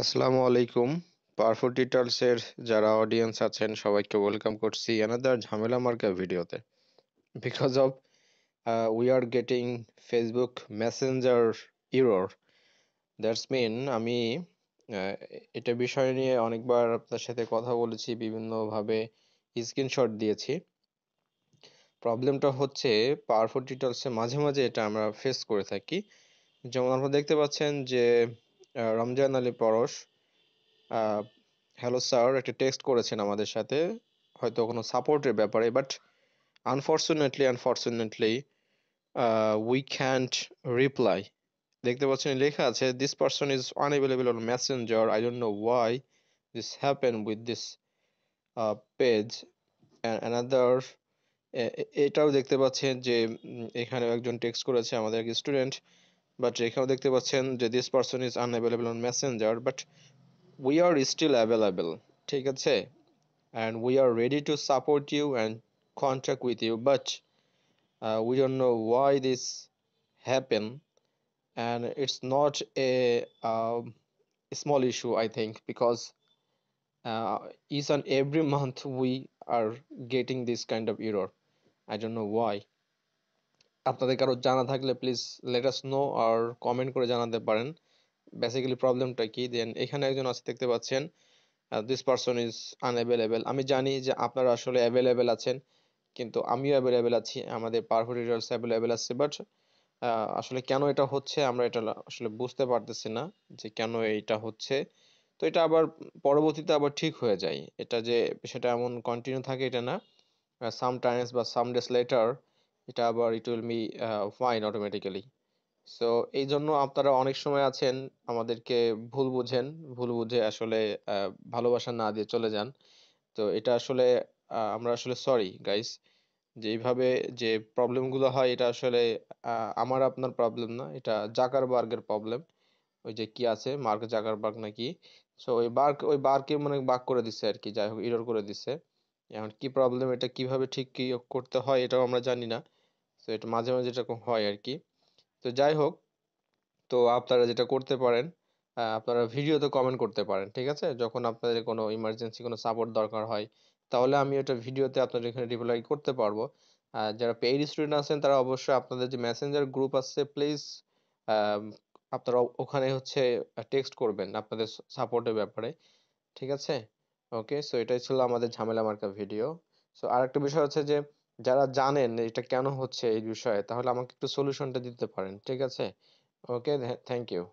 আসসালামু আলাইকুম। Powerful tutors এর যারা অডিয়েন্স আছেন সবাইকে ওয়েলকাম করছি অ্যানাদার ঝামেলা মার্কা ভিডিওতে। Because of we are getting Facebook messenger error, that's mean আমি আহ, এটা বিষয় নিয়ে অনেকবার আপনার সাথে কথা বলেছি, বিভিন্নভাবে স্ক্রিনশট দিয়েছি। প্রবলেমটা হচ্ছে পাওয়ারফুল টিউটরস এ মাঝে মাঝে এটা আমরা ফেস করে থাকি। যেমন আপনারা দেখতে পাচ্ছেন যে রমজান আলী পরশ হ্যালো স্যার একটা টেক্সট করেছেন আমাদের সাথে, হয়তো কোনো সাপোর্টের ব্যাপারে, but unfortunately we can't reply. দেখতে পাচ্ছেন লেখা আছে this person is unavailable on Messenger, I don't know why this happen with this page another. এটাও দেখতে পাচ্ছেন যে এখানে একজন টেক্সট করেছে আমাদের এক স্টুডেন্ট, বাট এখানেও দেখতে পাচ্ছেন যে this person is unavailable on messenger, but we are still available. ঠিক আছে, and we are ready to support you and contact with you, but we don't know why this happened, and it's not a small issue, I think, because each and every month we are getting this kind of error. I don't know why. আপনাদের কারো জানা থাকলে please let us know আর comment করে জানাতে পারেন basically প্রবলেমটা কি। দেন এখানে একজন আছে দেখতে পাচ্ছেন দিস পারসন ইজ আনঅ্যাভেলেবল। আমি জানি যে আপনারা আসলে অ্যাভেলেবেল আছেন, কিন্তু আমিও অ্যাভেলেবেল আছি, আমাদের পাওয়ারফুল রিজাল্টস অ্যাভেলেবেল আছে, বাট আসলে কেন এটা হচ্ছে আমরা এটা আসলে বুঝতে পারতেছি না যে কেন এইটা হচ্ছে। তো এটা আবার পরবর্তীতে আবার ঠিক হয়ে যায়, এটা যে সেটা এমন কন্টিনিউ থাকে এটা না। সাম টাইমস বা সাম ডেজ লেটার এটা আবার it will be fine automatically. So এই জন্য আপনারা অনেক সময় আছেন আমাদেরকে ভুল বুঝেন, ভুল বুঝে আসলে ভালোবাসা না দিয়ে চলে যান। তো এটা আসলে আমরা আসলে সরি গাইস, যে এইভাবে যে প্রবলেম গুলো হয় এটা আসলে আমার আপনার প্রবলেম না, এটা জাকারবার্গের প্রবলেম। ওই যে কি আছে মার্ক জাকারবার্গ নাকি, সো ওই বারকে মানে বাক করে দিচ্ছে আর কি, যাই হোক এরর করে দিচ্ছে। এখন কি প্রবলেম, এটা কিভাবে ঠিক কি করতে হয় এটাও আমরা জানি না। তো এটা মাঝে মাঝে এরকম হয় আর কি। তো যাই হোক, তো আপনারা যেটা করতে পারেন, আপনারা ভিডিওতে কমেন্ট করতে পারেন, ঠিক আছে? যখন আপনাদের কোনো ইমার্জেন্সি কোনো সাপোর্ট দরকার হয়, তাহলে আমি ওটা ভিডিওতে আপনাদের এখানে রিপ্লাই করতে পারবো। যারা পেইড স্টুডেন্ট আছেন তারা অবশ্যই আপনাদের যে মেসেঞ্জার গ্রুপ আছে প্লিজ আপনারা ওখানে হচ্ছে টেক্সট করবেন আপনাদের সাপোর্টের ব্যাপারে, ঠিক আছে? ওকে, সো এটাই ছিল আমাদের ঝামেলা মার্কা ভিডিও। সো আরেকটা বিষয় হচ্ছে যে যারা জানেন এটা কেন হচ্ছে এই বিষয়ে, তাহলে আমাকে একটু সলিউশনটা দিতে পারেন, ঠিক আছে? ওকে, থ্যাংক ইউ।